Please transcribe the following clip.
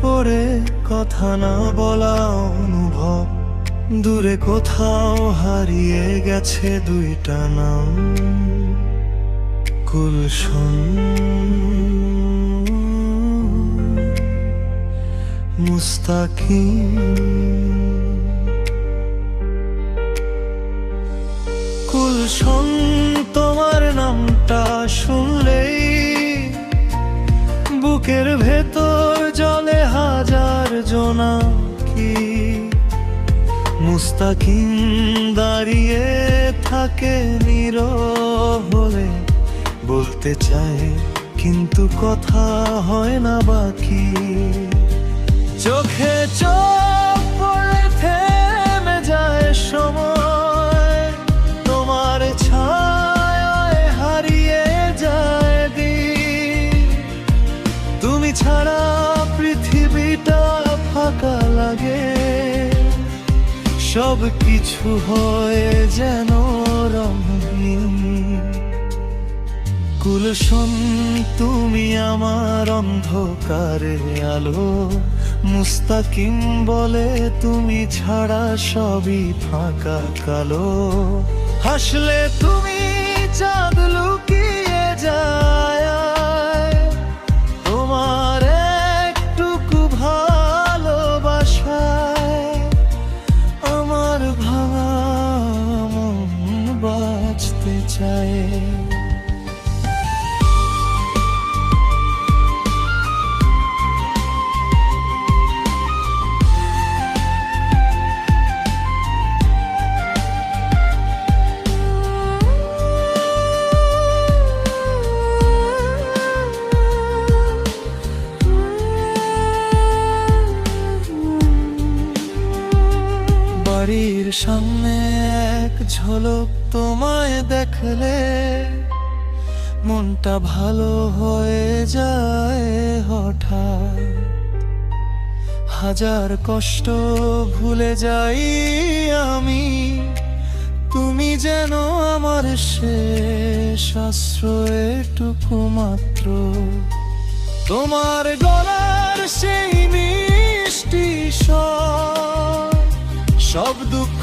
পড়ে কথা না বলা অনুভব, দূরে কোথাও হারিয়ে গেছে দুইটা নাম, গুলশন মুস্তাকিম। গুলশন তোমার নামটা শুনলেই বুকের ভেতর জলে হাজার জোনাকি। মুস্তাকিম দাঁড়িয়ে থাকে নীরব হলে, বলতে চায় কিন্তু কথা হয় না বাকি। চোখে চোখ পড়ে থেমে যায় সময়, তোমার ছায়ায় হারিয়ে যায় দিন। তুমি ছাড়া পৃথিবীটা ফাঁকা লাগে, সব কিছু হয় যেন রঙহীন। গুলশন তুমি আমার অন্ধকারে আলো, মুস্তাকিম বলে তুমি ছাড়া সবই ফাঁকা কালো। হাসলে তুমি চাঁদ লুকিয়ে যায়, তোমার একটুকু ভালোবাসায় আমার ভাঙা মন বাঁচতে চায়। বাড়ির সামনে এক ঝলক তোমায় দেখলে মনটা ভালো হয়ে যায় হঠাৎ। হাজার কষ্ট ভুলে যাই আমি, তুমি যেন আমার শেষ আশ্রয়টুকু মাত্র। তোমার গলার সেই মিষ্টি স্বর সব দুঃখ